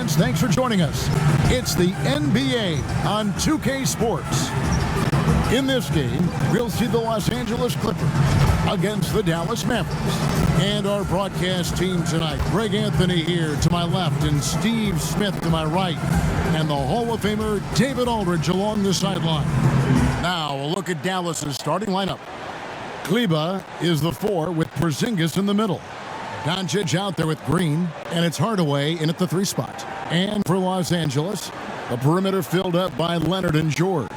fans, thanks for joining us. It's the NBA on 2K Sports. In this game, we'll see the Los Angeles Clippers against the Dallas Mavericks. And our broadcast team tonight, Greg Anthony here to my left and Steve Smith to my right. And the Hall of Famer David Aldridge along the sideline. Now a look at Dallas's starting lineup. Kleber is the 4 with Porzingis in the middle. Doncic out there with Green, and it's Hardaway in at the 3 spot. And for Los Angeles, the perimeter filled up by Leonard and George.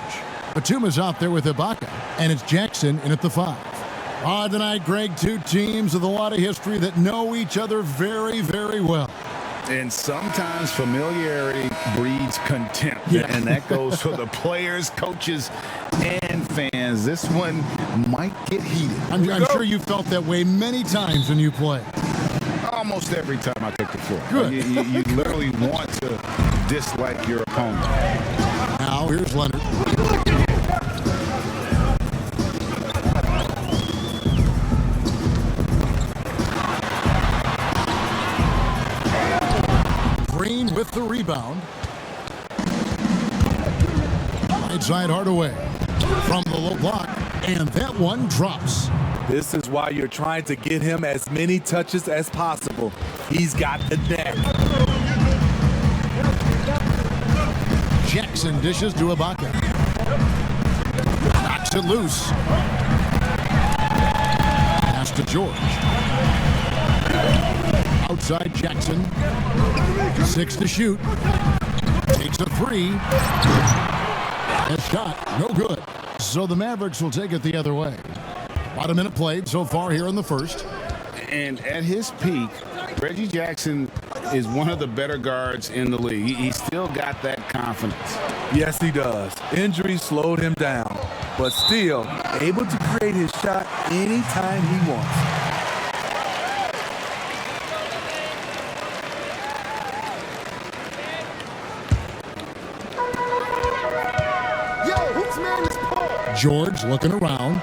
Batum is out there with Ibaka, and it's Jackson in at the 5. Tonight, Greg, 2 teams with a lot of history that know each other very, very well. And sometimes familiarity breeds contempt. Yeah. And that goes for the players, coaches, and fans. This one might get heated. I'm sure you felt that way many times when you play. Almost every time I take the floor. Good. You literally want to dislike your opponent. Now, here's Leonard. Green with the rebound. Right side Hardaway from the low block, and that one drops. This is why you're trying to get him as many touches as possible. He's got the net. Jackson dishes to Ibaka. Knocks it loose. Pass to George. Outside Jackson. 6 to shoot. Takes a 3. A shot, no good. So the Mavericks will take it the other way. About a minute played so far here in the first. And at his peak, Reggie Jackson is one of the better guards in the league. He's still got that confidence. Yes, he does. Injury slowed him down, but still able to create his shot anytime he wants. George looking around.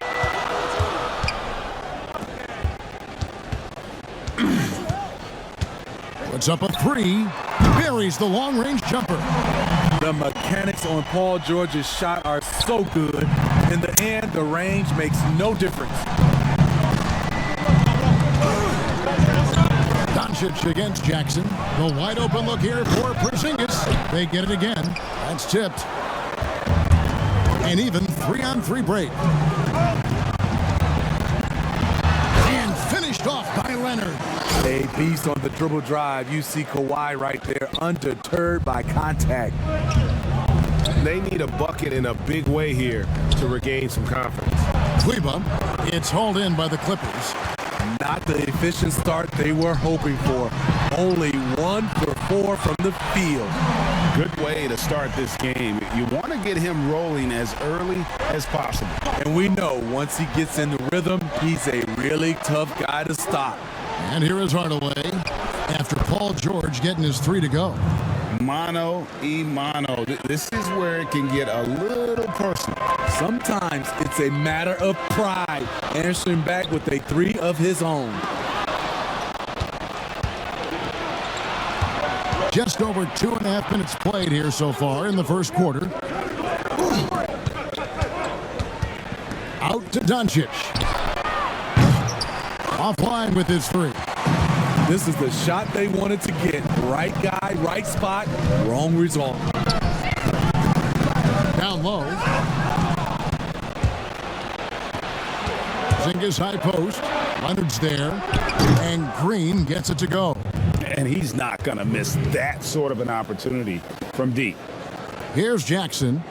Puts up a 3. Buries the long-range jumper. The mechanics on Paul George's shot are so good. In the end, the range makes no difference. Doncic against Jackson. The wide open look here for Porzingis. They get it again. That's tipped. And even 3-on-3 break. And finished off by Leonard. A beast on the dribble drive. You see Kawhi right there, undeterred by contact. They need a bucket in a big way here to regain some confidence. Kleber, it's hauled in by the Clippers. Not the efficient start they were hoping for. Only 1 for 4 from the field. Good way to start this game. You want to get him rolling as early as possible. And we know once he gets in the rhythm, he's a really tough guy to stop. And here is Hardaway after Paul George getting his 3 to go. Mano y mano. This is where it can get a little personal. Sometimes it's a matter of pride, answering back with a 3 of his own. Just over 2.5 minutes played here so far in the first quarter. Out to Doncic. Offline with his 3. This is the shot they wanted to get. Right guy, right spot, wrong result. Down low. Porzingis high post. Leonard's there. And Green gets it to go. And he's not going to miss that sort of an opportunity from deep. Here's Jackson.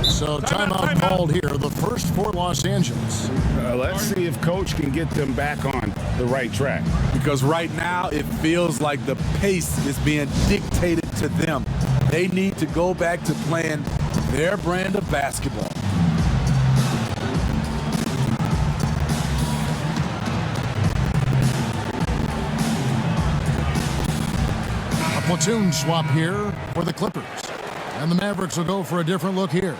So timeout called here, the first for Los Angeles. Let's see if Coach can get them back on the right track. Because right now it feels like the pace is being dictated to them. They need to go back to playing their brand of basketball. Platoon swap here for the Clippers. And the Mavericks will go for a different look here.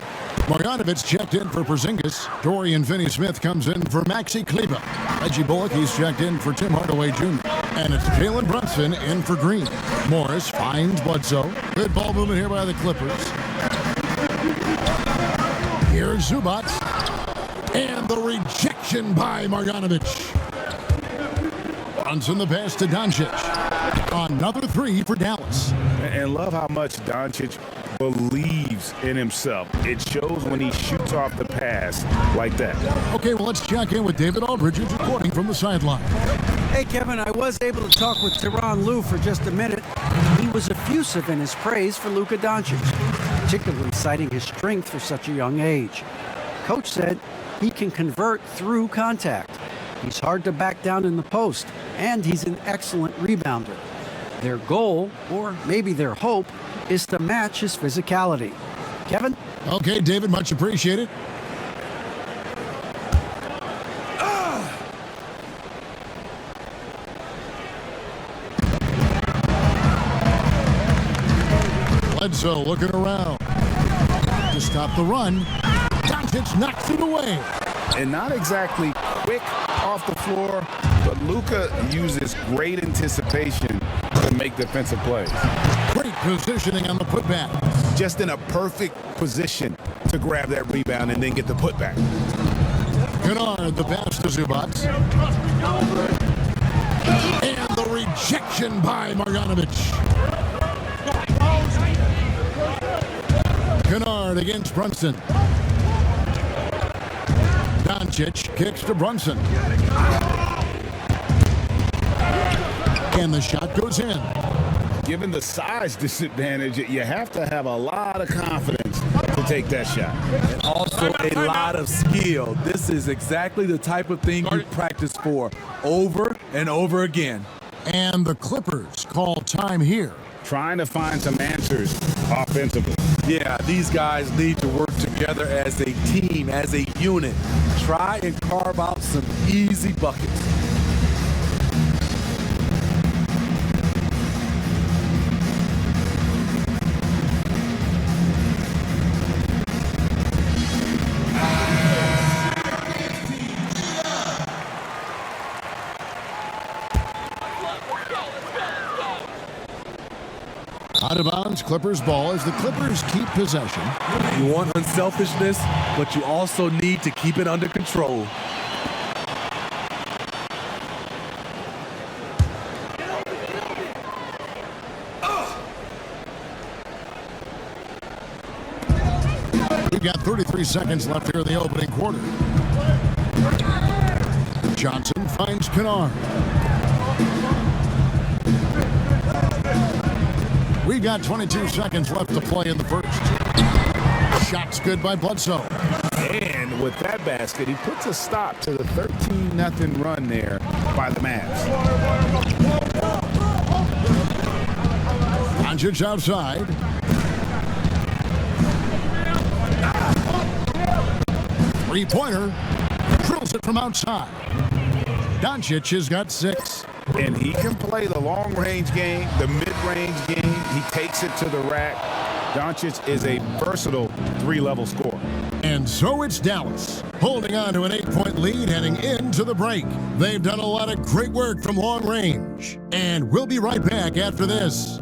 Marjanovic checked in for Porzingis. Dorian Finney-Smith comes in for Maxi Kleber. Reggie Bullock, he's checked in for Tim Hardaway Jr. And it's Jalen Brunson in for Green. Morris finds Bledsoe. Good ball movement here by the Clippers. Here's Zubac. And the rejection by Marjanovic. Brunson the pass to Doncic. Another three for Dallas. And love how much Doncic believes in himself. It shows when he shoots off the pass like that. Okay, well, let's check in with David Aldridge, who's reporting from the sideline. Hey, Kevin, I was able to talk with Tyronn Lue for just a minute. He was effusive in his praise for Luka Doncic, particularly citing his strength for such a young age. Coach said he can convert through contact. He's hard to back down in the post, and he's an excellent rebounder. Their goal, or maybe their hope, is to match his physicality. Kevin? Okay, David, much appreciated. Bledsoe looking around to stop the run. Doncic knocks it away. And not exactly quick off the floor, but Luka uses great anticipation to make defensive plays. Great positioning on the putback. Just in a perfect position to grab that rebound and then get the putback. Kennard, the pass to Zubac. And the rejection by Marjanovic. Kennard against Brunson. Doncic kicks to Brunson. And the shot goes in. Given the size disadvantage, you have to have a lot of confidence to take that shot. And also a lot of skill. This is exactly the type of thing you practice for over and over again. And the Clippers call time here. Trying to find some answers offensively. Yeah, these guys need to work together as a team, as a unit. Try and carve out some easy buckets. Out of bounds, Clippers ball as the Clippers keep possession. You want unselfishness, but you also need to keep it under control. We've got 33 seconds left here in the opening quarter. Johnson finds Kennard. We've got 22 seconds left to play in the first. Shot's good by Bledsoe. And with that basket, he puts a stop to the 13-0 run there by the Mavs. Doncic outside. Three-pointer. Drills it from outside. Doncic has got 6. And he can play the long-range game, the mid-range game. He takes it to the rack. Doncic is a versatile 3-level scorer. And so it's Dallas, holding on to an 8-point lead heading into the break. They've done a lot of great work from long range. And we'll be right back after this.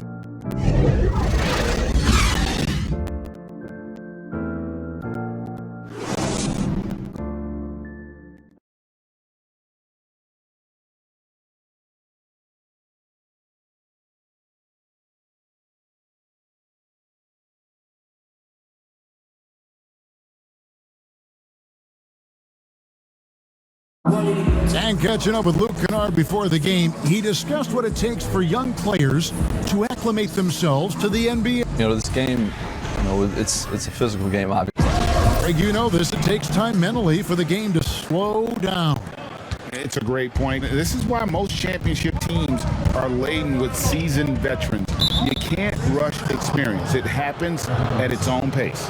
And catching up with Luke Kennard before the game, he discussed what it takes for young players to acclimate themselves to the NBA. You know, this game, it's a physical game, obviously. Greg, you know this. It takes time mentally for the game to slow down. It's a great point. This is why most championship teams are laden with seasoned veterans. You can't rush experience. It happens at its own pace.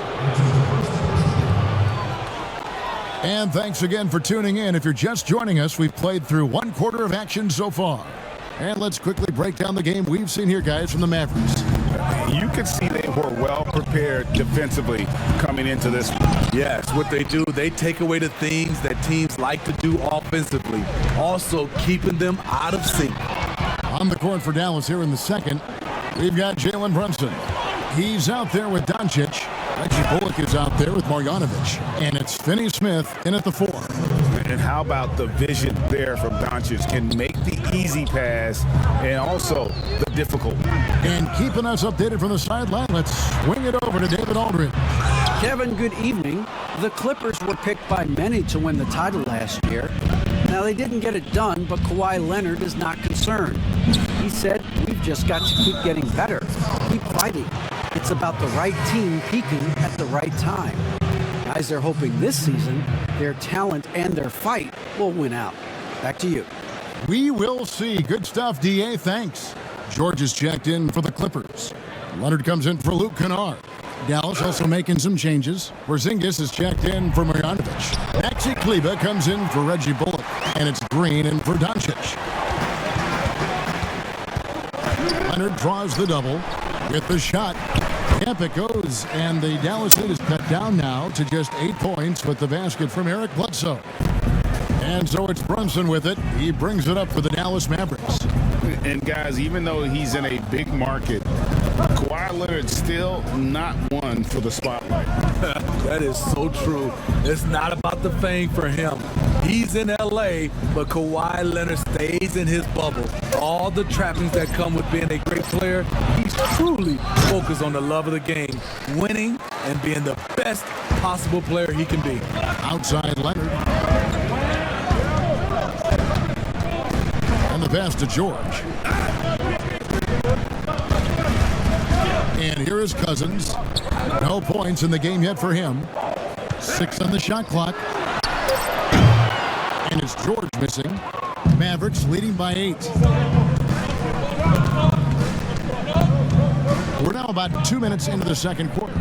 And thanks again for tuning in. If you're just joining us, we've played through 1 quarter of action so far. And let's quickly break down the game we've seen here, guys, from the Mavericks. You could see they were well prepared defensively coming into this one. Yes, what they do, they take away the things that teams like to do offensively, also keeping them out of sync. On the court for Dallas here in the second, we've got Jalen Brunson. He's out there with Doncic. Reggie Bullock is out there with Marjanovic. And it's Finney Smith in at the 4. And how about the vision there from Doncic? Can make the easy pass and also the difficult. And keeping us updated from the sideline, let's swing it over to David Aldridge. Kevin, good evening. The Clippers were picked by many to win the title last year. Now, they didn't get it done, but Kawhi Leonard is not concerned. He said, "We've just got to keep getting better, keep fighting. It's about the right team peaking at the right time." Guys are hoping this season their talent and their fight will win out. Back to you. We will see. Good stuff, DA. Thanks. George is checked in for the Clippers. Leonard comes in for Luke Kennard. Dallas also making some changes. Porzingis is checked in for Marjanovic. Maxi Kleber comes in for Reggie Bullock. And it's Green in for Doncic. Leonard draws the double with the shot. Up it goes, and the Dallas lead is cut down now to just 8 points with the basket from Eric Bledsoe. And so it's Brunson with it. He brings it up for the Dallas Mavericks. And guys, even though he's in a big market, Kawhi Leonard's still not one for the spotlight. That is so true. It's not about the fame for him. He's in LA, but Kawhi Leonard stays in his bubble. All the trappings that come with being a great player, he's truly focused on the love of the game, winning and being the best possible player he can be. Outside Leonard. And the pass to George. And here is Cousins. No points in the game yet for him. 6 on the shot clock. And it's George missing. Mavericks leading by 8. We're now about 2 minutes into the second quarter.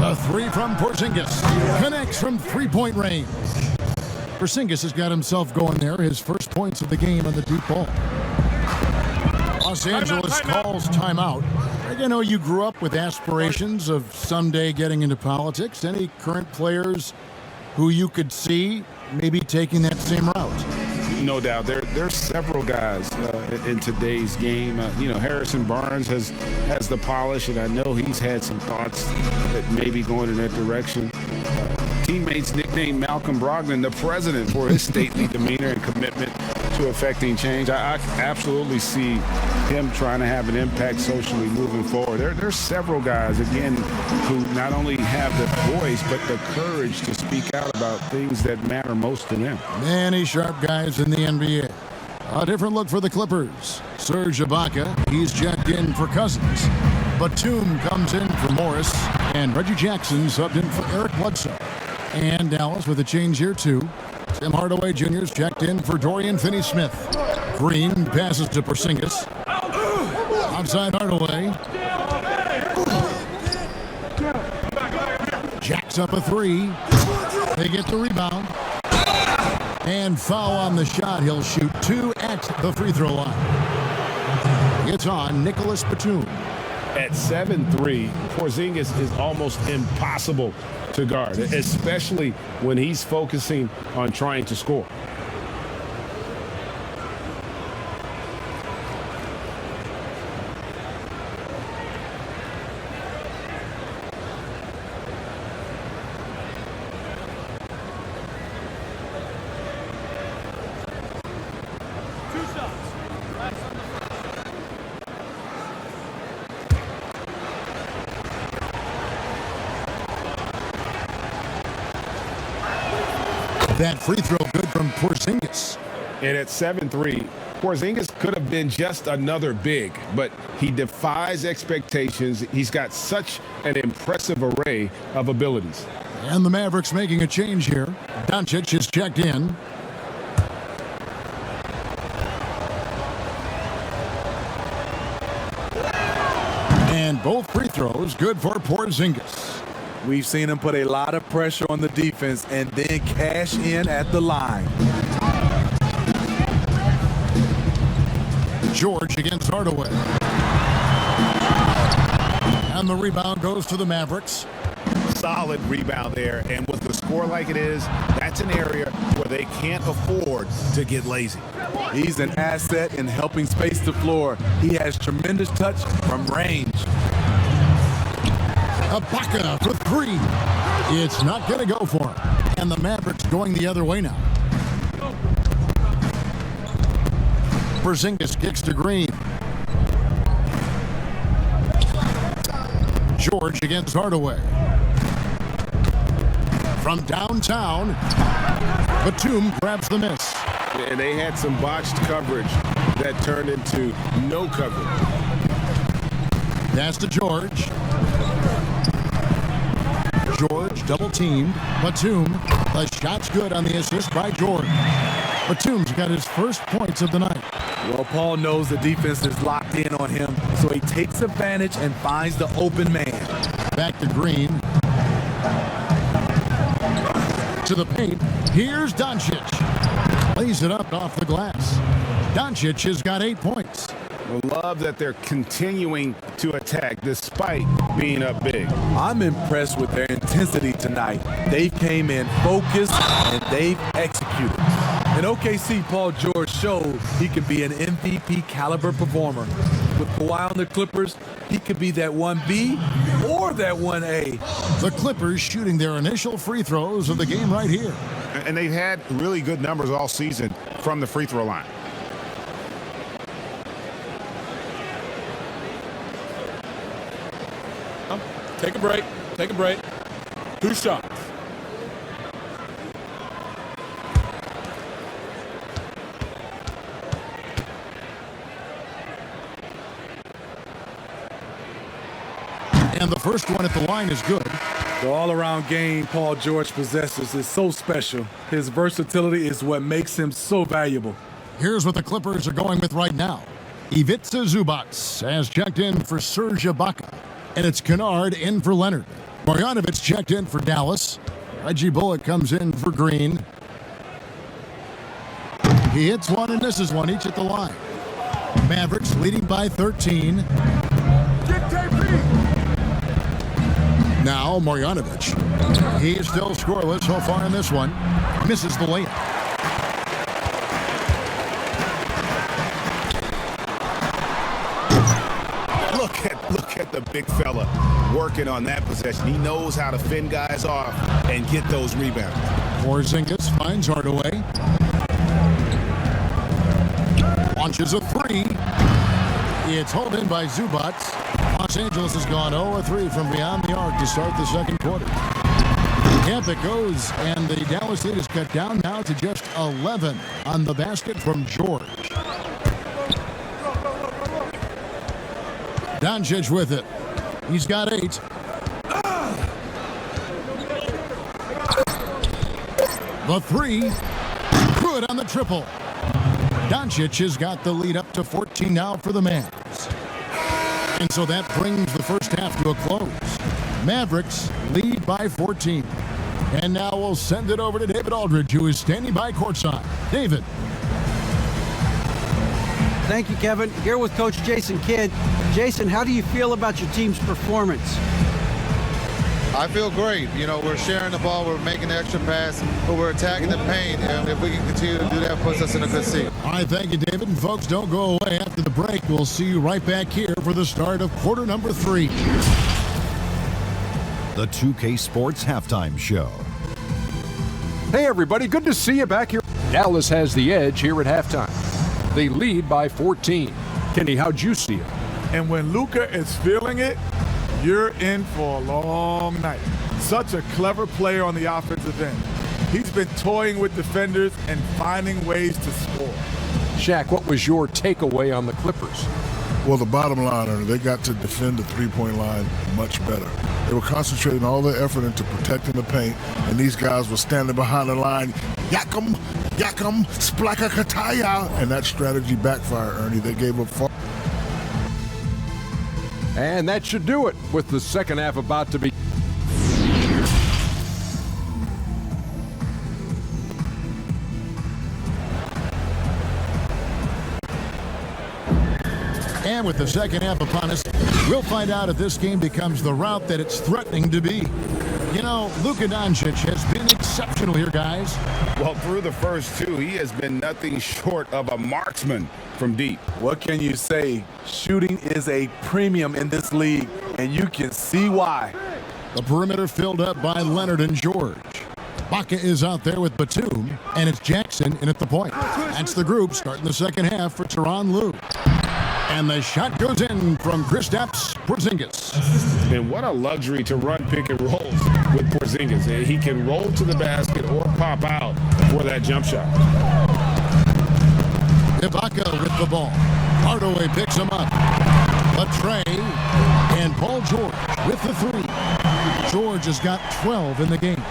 A 3 from Porzingis. Connects from three-point range. Porzingis has got himself going there. His first points of the game on the deep ball. Los Angeles calls timeout. I know you grew up with aspirations of someday getting into politics. Any current players who you could see maybe taking that same route? No doubt. There's several guys in today's game. Harrison Barnes has the polish, and I know he's had some thoughts that maybe going in that direction. Teammates nicknamed Malcolm Brogdon the president for his stately demeanor and commitment to affecting change. I absolutely see him trying to have an impact socially moving forward. There's several guys, again, who not only have the voice, but the courage to speak out about things that matter most to them. Many sharp guys in the NBA. A different look for the Clippers. Serge Ibaka, he's checked in for Cousins. Batum comes in for Morris, and Reggie Jackson subbed in for Eric Bledsoe. And Dallas with a change here, too. Tim Hardaway Jr. is checked in for Dorian Finney-Smith. Green passes to Porzingis. Outside Hardaway. Jacks up a 3. They get the rebound. And foul on the shot. He'll shoot 2 at the free throw line. It's on Nicholas Batum. At 7'3", Porzingis is almost impossible to guard, especially when he's focusing on trying to score. That free throw good from Porzingis. And at 7'3", Porzingis could have been just another big, but he defies expectations. He's got such an impressive array of abilities. And the Mavericks making a change here. Doncic is checked in. And both free throws good for Porzingis. We've seen him put a lot of pressure on the defense and then cash in at the line. George against Hardaway. And the rebound goes to the Mavericks. Solid rebound there, and with the score like it is, that That's an area where they can't afford to get lazy. He's an asset in helping space the floor. He has tremendous touch from range. Ibaka for three. It's not going to go for him. And the Mavericks going the other way now. Porzingis kicks to Green. George against Hardaway. From downtown, Batum grabs the miss. And they had some botched coverage that turned into no coverage. Pass to George. George double teamed. Batum. The shot's good on the assist by George. Batum's got his first points of the night. Well, Paul knows the defense is locked in on him, so he takes advantage and finds the open man. Back to Green. To the paint. Here's Doncic. Lays it up off the glass. Doncic has got 8 points. I love that they're continuing to attack despite being up big. I'm impressed with their intensity tonight. They came in focused and they've executed. In OKC, Paul George showed he could be an MVP caliber performer. With Kawhi on the Clippers, he could be that 1B or that 1A. The Clippers shooting their initial free throws of the game right here. And they've had really good numbers all season from the free throw line. Take a break. Take a break. 2 shots. And the first one at the line is good. The all-around game Paul George possesses is so special. His versatility is what makes him so valuable. Here's what the Clippers are going with right now. Ivica Zubac has checked in for Serge Ibaka. And it's Kennard in for Leonard. Marjanovic checked in for Dallas. Reggie Bullock comes in for Green. He hits one and misses one, each at the line. Mavericks leading by 13. Now Marjanovic. He is still scoreless so far in this one. Misses the layup. Look at the big fella working on that possession. He knows how to fend guys off and get those rebounds. Porzingis finds Hardaway. Launches a three. It's hauled in by Zubac. Los Angeles has gone 0-3 from beyond the arc to start the second quarter. Camp it goes, and the Dallas lead is cut down now to just 11 on the basket from George. Doncic with it. He's got 8. The three. Good on the triple. Doncic has got the lead up to 14 now for the Mavs. And so that brings the first half to a close. Mavericks lead by 14. And now we'll send it over to David Aldridge, who is standing by courtside. David. Thank you, Kevin. Here with Coach Jason Kidd. Jason, how do you feel about your team's performance? I feel great. You know, we're sharing the ball, we're making the extra pass, but we're attacking the paint, and if we can continue to do that, puts us in a good seat. All right, thank you, David. And folks, don't go away after the break. We'll see you right back here for the start of quarter number 3. The 2K Sports Halftime Show. Hey, everybody. Good to see you back here. Dallas has the edge here at halftime. They lead by 14. Kenny, how'd you see it? And when Luka is feeling it, you're in for a long night. Such a clever player on the offensive end. He's been toying with defenders and finding ways to score. Shaq, what was your takeaway on the Clippers? Well, the bottom line, they got to defend the three-point line much better. They were concentrating all their effort into protecting the paint, and these guys were standing behind the line, Yakam, Splaka Kataya, and that strategy backfired, Ernie. They gave up far. And that should do it with the second half about to be. And with the second half upon us, we'll find out if this game becomes the route that it's threatening to be. You know, Luka Doncic has been exceptional here, guys. Well, through the first two, he has been nothing short of a marksman from deep. What can you say? Shooting is a premium in this league, and you can see why. The perimeter filled up by Leonard and George. Baca is out there with Batum, and it's Jackson in at the point. That's the group starting the second half for Tyronn Lue. And the shot goes in from Kristaps Porzingis. And what a luxury to run pick and rolls with Porzingis. He can roll to the basket or pop out for that jump shot. Ibaka with the ball. Hardaway picks him up. Trey and Paul George with the three. George has got 12 in the game.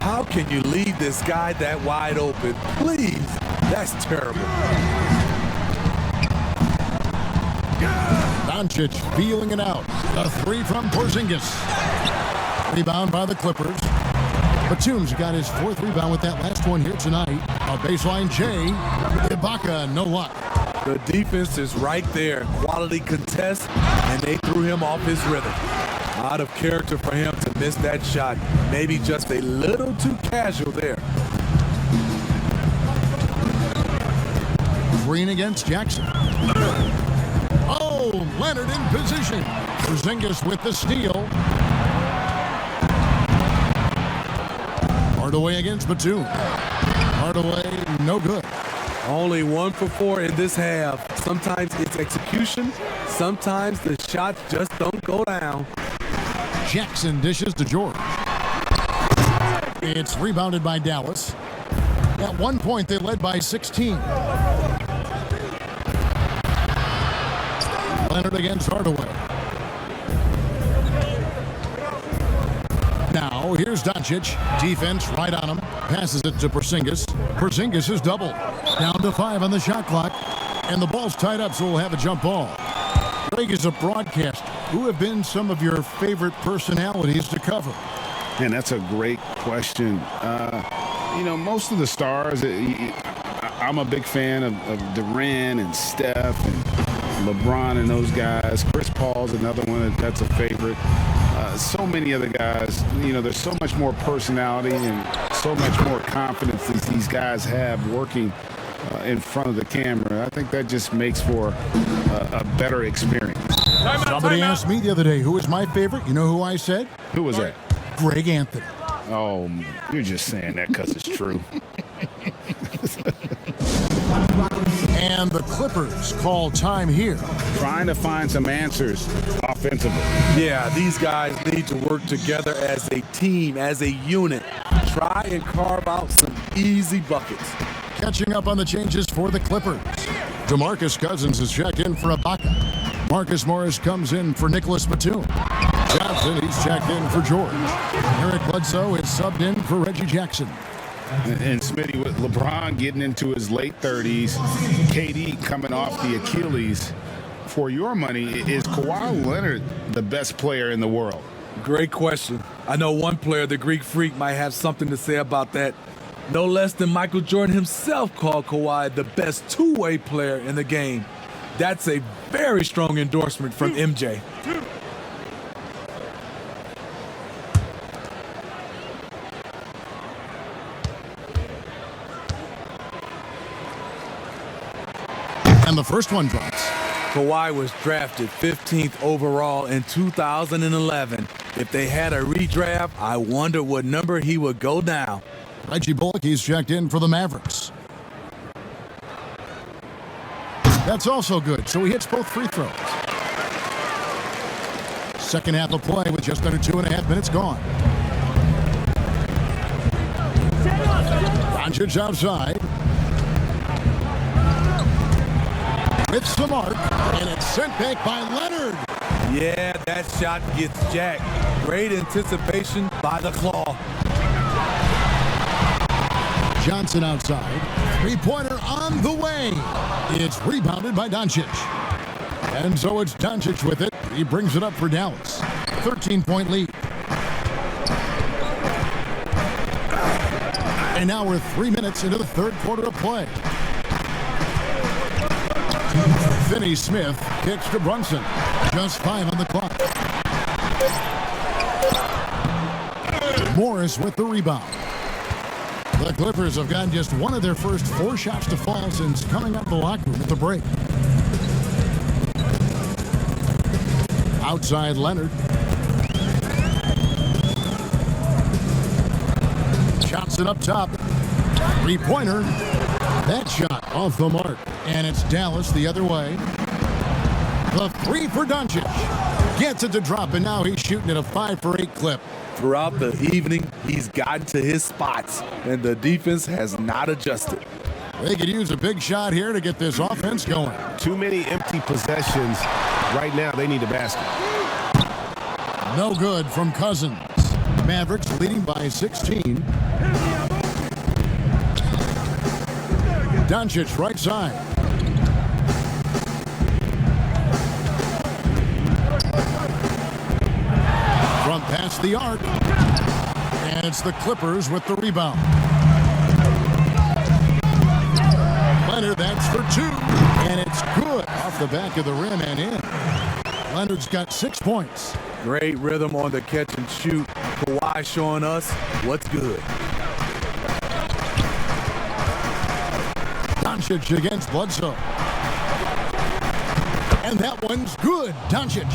How can you leave this guy that wide open? Please, that's terrible. Doncic feeling it out. A three from Porzingis. Rebound by the Clippers. Batum's got his fourth rebound with that last one here tonight. A baseline J. Ibaka, no luck. The defense is right there. Quality contest, and they threw him off his rhythm. Out of character for him to miss that shot. Maybe just a little too casual there. Green against Jackson. Oh, Leonard in position. Porzingis with the steal. Hardaway against Batum. Hardaway, no good. Only 1 for 4 in this half. Sometimes it's execution. Sometimes the shots just don't go down. Jackson dishes to George. It's rebounded by Dallas. At one point, they led by 16. Leonard against Hardaway. Now, here's Doncic. Defense right on him. Passes it to Porzingis. Porzingis is doubled. Down to 5 on the shot clock. And the ball's tied up, so we'll have a jump ball. Greg is a broadcaster. Who have been some of your favorite personalities to cover? Man, that's a great question. You know, most of the stars, I'm a big fan of Durant and Steph and LeBron and those guys. Chris Paul's another one that's a favorite. So many other guys, you know, there's so much more personality and so much more confidence that these guys have working in front of the camera. I think that just makes for a better experience. Somebody asked me the other day, who is my favorite? You know who I said? Who was that? Greg Anthony. Oh, you're just saying that because it's true. And the Clippers call time here. Trying to find some answers offensively. Yeah, these guys need to work together as a team, as a unit. Try and carve out some easy buckets. Catching up on the changes for the Clippers. DeMarcus Cousins is checked in for Ibaka. Marcus Morris comes in for Nicholas Batum. Johnson, he's checked in for George. Eric Bledsoe is subbed in for Reggie Jackson. And Smitty, with LeBron getting into his late 30s, KD coming off the Achilles, for your money, is Kawhi Leonard the best player in the world? Great question. I know one player, the Greek Freak, might have something to say about that. No less than Michael Jordan himself called Kawhi the best two-way player in the game. That's a very strong endorsement from MJ. And the first one drops. Kawhi was drafted 15th overall in 2011. If they had a redraft, I wonder what number he would go now. Reggie Bullock, he's checked in for the Mavericks. That's also good, so he hits both free throws. Second half of play with just under 2.5 minutes gone. Doncic outside. Hits the mark, and it's sent back by Leonard. Yeah, that shot gets jacked. Great anticipation by the claw. Johnson outside. Three-pointer on the way. It's rebounded by Doncic. And so it's Doncic with it. He brings it up for Dallas. 13-point lead. And now we're 3 minutes into the third quarter of play. Finney Smith kicks to Brunson. Just 5 on the clock. Morris with the rebound. The Clippers have gotten just one of their first 4 shots to fall since coming out of the locker room at the break. Outside Leonard. Shots it up top. 3-pointer. That shot off the mark. And it's Dallas the other way. The 3 for Doncic. Gets it to drop, and now he's shooting at a 5 for 8 clip. Throughout the evening, he's gotten to his spots, and the defense has not adjusted. They could use a big shot here to get this offense going. Too many empty possessions. Right now, they need a basket. No good from Cousins. Mavericks leading by 16. Doncic right side. From past the arc. And it's the Clippers with the rebound. Leonard, that's for 2. And it's good off the back of the rim and in. Leonard's got 6 points. Great rhythm on the catch and shoot. Kawhi showing us what's good. Doncic against Bledsoe. And that one's good. Doncic.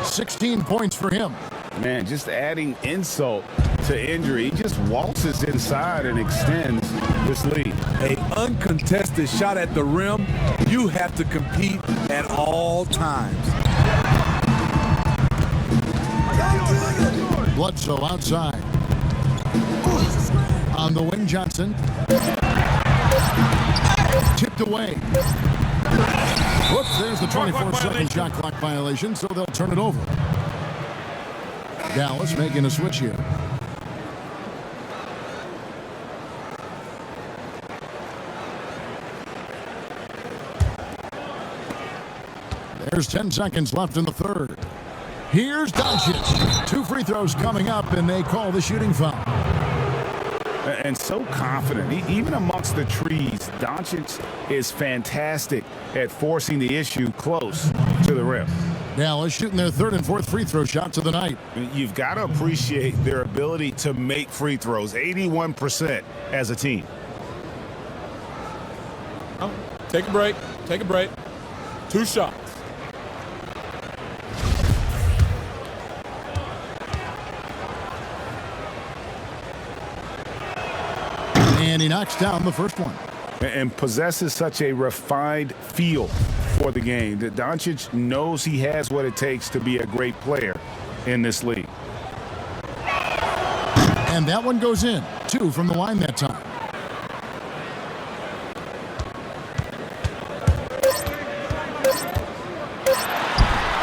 16 points for him. Man, just adding insult to injury. He just waltzes inside and extends this lead. An uncontested shot at the rim, you have to compete at all times. Bledsoe outside. On the wing, Johnson. Tipped away. Whoops, there's the 24-second shot clock violation, so they'll turn it over. Dallas making a switch here. There's 10 seconds left in the third. Here's Doncic. 2 free throws coming up, and they call the shooting foul. And so confident. Even amongst the trees, Doncic is fantastic at forcing the issue close to the rim. Dallas shooting their 3rd and 4th free throw shots of the night. You've got to appreciate their ability to make free throws, 81% as a team. Oh, take a break. Take a break. 2 shots. And he knocks down the first one. And possesses such a refined feel for the game that Doncic knows he has what it takes to be a great player in this league. And that one goes in. 2 from the line that time.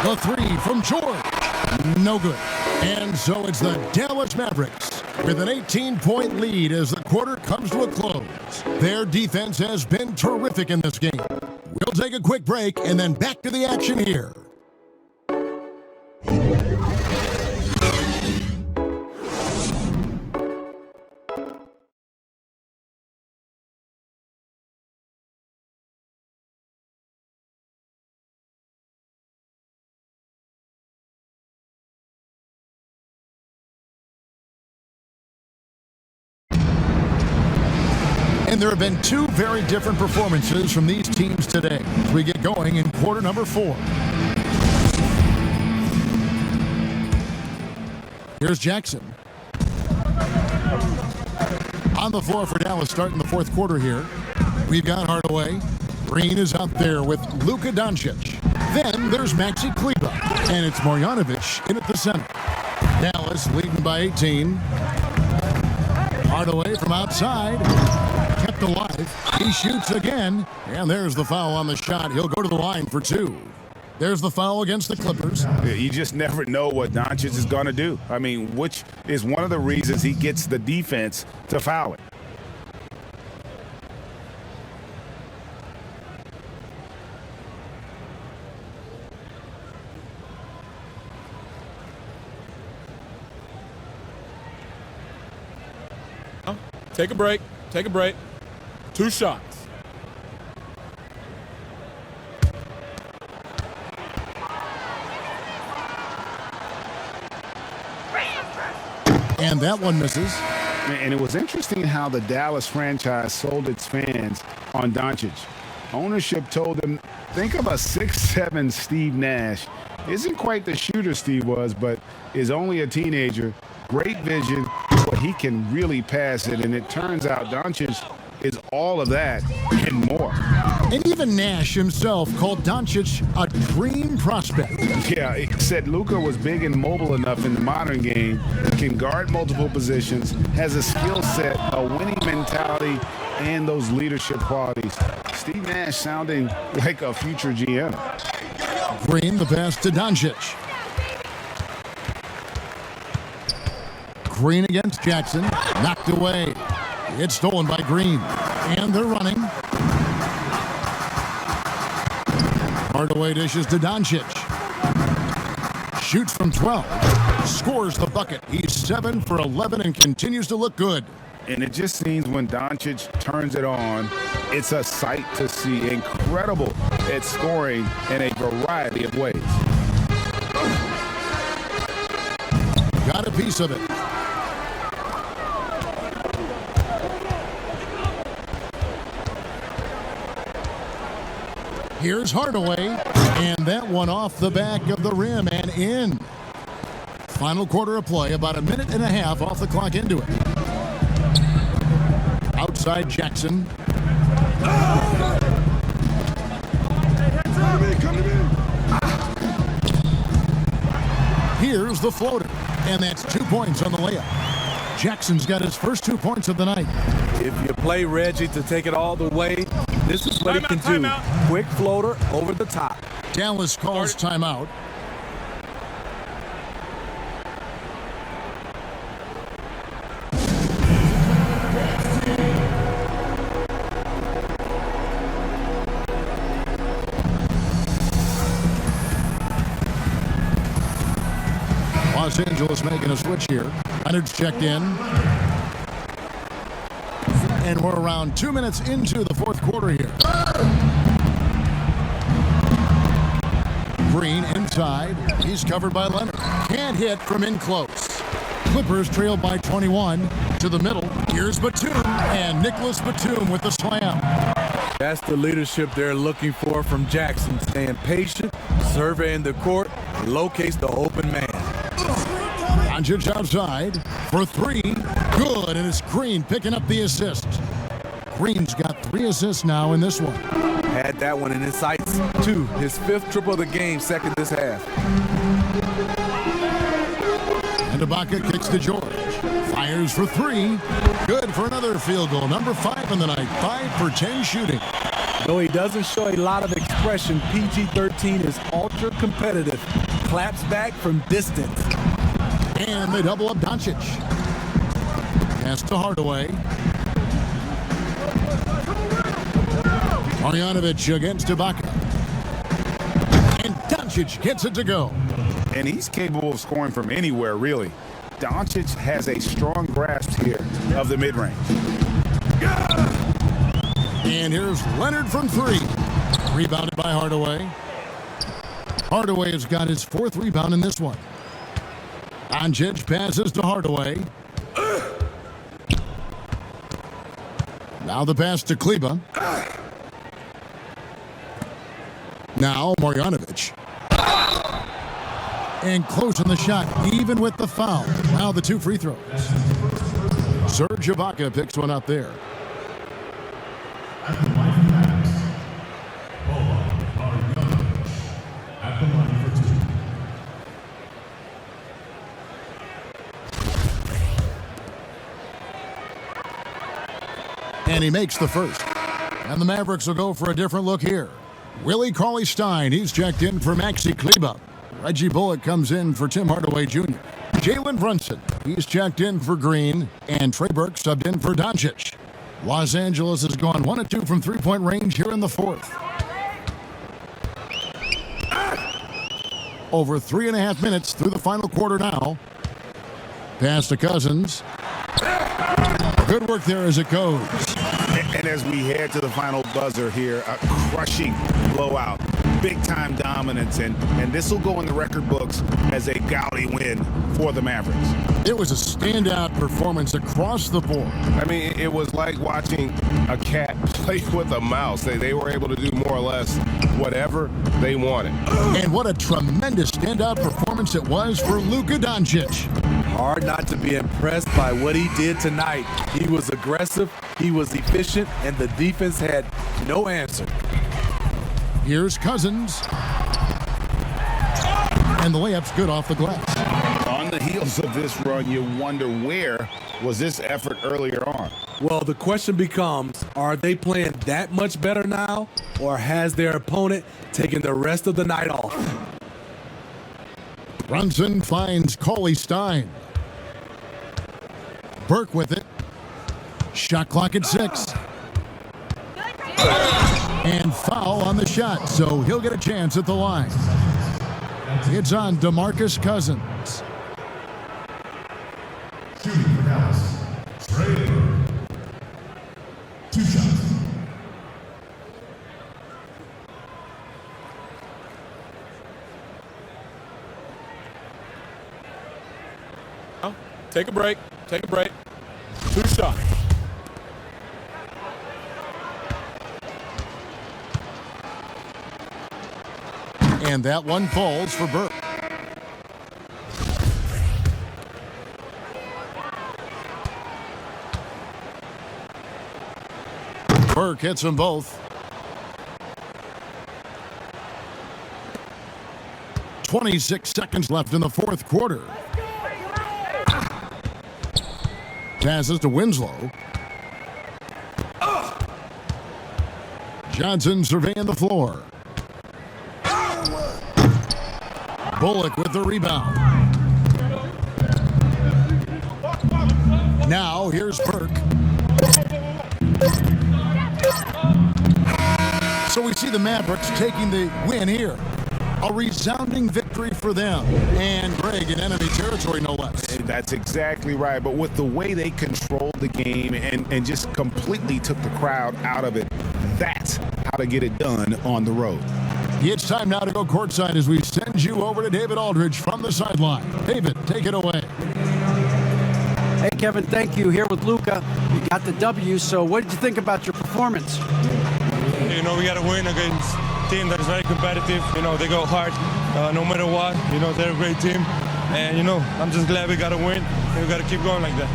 The 3 from George. No good. And so it's the Dallas Mavericks with an 18-point lead as the quarter comes to a close. Their defense has been terrific in this game. We'll take a quick break and then back to the action here. And there have been 2 very different performances from these teams today as we get going in quarter number 4. Here's Jackson. On the floor for Dallas starting the 4th quarter here. We've got Hardaway. Green is out there with Luka Doncic. Then there's Maxi Kleber. And it's Marjanovic in at the center. Dallas leading by 18. Hardaway from outside. Kept alive. He shoots again. And there's the foul on the shot. He'll go to the line for 2. There's the foul against the Clippers. You just never know what Doncic is going to do. I mean, which is one of the reasons he gets the defense to foul it. Take a break. Take a break. 2 shots. And that one misses. And it was interesting how the Dallas franchise sold its fans on Doncic. Ownership told them, think of a 6'7" Steve Nash. Isn't quite the shooter Steve was, but is only a teenager. Great vision, but he can really pass it. And it turns out Doncic is all of that and more. And even Nash himself called Doncic a dream prospect. Yeah, he said Luka was big and mobile enough in the modern game, can guard multiple positions, has a skill set, a winning mentality, and those leadership qualities. Steve Nash sounding like a future GM. Green, the pass to Doncic. Green against Jackson, knocked away. It's stolen by Green, and they're running. Hardaway dishes to Doncic. Shoots from 12. Scores the bucket. He's 7 for 11 and continues to look good. And it just seems when Doncic turns it on, it's a sight to see. Incredible at scoring in a variety of ways. Got a piece of it. Here's Hardaway, and that one off the back of the rim and in. Final quarter of play, about a minute and a half off the clock into it. Outside Jackson. Here's the floater, and that's 2 points on the layup. Jackson's got his first 2 points of the night. If you play Reggie to take it all the way, this is what he can do. Quick floater over the top. Dallas calls timeout. Los Angeles making a switch here. Leonard's checked in. And we're around 2 minutes into the fourth quarter here. Green inside. He's covered by Leonard. Can't hit from in close. Clippers trail by 21 to the middle. Here's Batum, and Nicholas Batum with the slam. That's the leadership they're looking for from Jackson. Staying patient, surveying the court, locates the open man. Doncic outside for 3. Good, and it's Green picking up the assist. Green's got 3 assists now in this one. Had that one in his sights, too. His 5th triple of the game, second this half. And Ibaka kicks to George. Fires for 3. Good for another field goal. Number 5 in the night. 5 for 10 shooting. Though he doesn't show a lot of expression, PG-13 is ultra competitive. Claps back from distance. And they double up Doncic. Pass to Hardaway. Marjanovic against Ibaka. And Doncic gets it to go. And he's capable of scoring from anywhere, really. Doncic has a strong grasp here of the mid-range. And here's Leonard from 3. Rebounded by Hardaway. Hardaway has got his 4th rebound in this one. Doncic passes to Hardaway. Now the pass to Kleba. Now Marjanovic. And close on the shot, even with the foul. Now the 2 free throws. Serge Ibaka picks one up there. And he makes the first. And the Mavericks will go for a different look here. Willie Cauley-Stein, he's checked in for Maxi Kleba. Reggie Bullock comes in for Tim Hardaway Jr. Jalen Brunson, he's checked in for Green. And Trey Burke subbed in for Doncic. Los Angeles has gone 1 of 2 from 3-point range here in the 4th. Over 3.5 minutes through the final quarter now. Pass to Cousins. Good work there as it goes. And as we head to the final buzzer here, a crushing blowout. big-time dominance, and this will go in the record books as a gaudy win for the Mavericks. It was a standout performance across the board. I mean, it was like watching a cat play with a mouse. They were able to do more or less whatever they wanted. And what a tremendous standout performance it was for Luka Doncic. Hard not to be impressed by what he did tonight. He was aggressive, he was efficient, and the defense had no answer. Here's Cousins. And the layup's good off the glass. On the heels of this run, you wonder where was this effort earlier on? Well, the question becomes, are they playing that much better now, or has their opponent taken the rest of the night off? Brunson finds Cauley Stein. Burke with it. Shot clock at 6. And foul on the shot, so he'll get a chance at the line. It's on DeMarcus Cousins. Shooting for Dallas, Trey Burke. 2 shots. Take a break. Take a break. 2 shots. And that one falls for Burke. Burke hits them both. 26 seconds left in the fourth quarter. Passes to Winslow. Johnson surveying the floor. Bullock with the rebound. Now here's Burke. So we see the Mavericks taking the win here. A resounding victory for them. And Greg in enemy territory, no less. That's exactly right. But with the way they controlled the game and just completely took the crowd out of it, that's how to get it done on the road. It's time now to go courtside as we send you over to David Aldridge from the sideline. David, take it away. Hey, Kevin, thank you. Here with Luka. You got the W, so what did you think about your performance? You know, we got to win against a team that is very competitive. You know, they go hard no matter what. You know, they're a great team. And, you know, I'm just glad we got to win. And we got to keep going like that.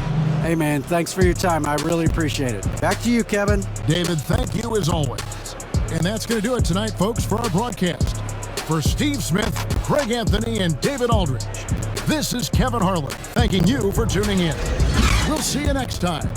Hey, man, thanks for your time. I really appreciate it. Back to you, Kevin. David, thank you as always. And that's going to do it tonight, folks, for our broadcast. For Steve Smith, Craig Anthony, and David Aldridge, this is Kevin Harlan thanking you for tuning in. We'll see you next time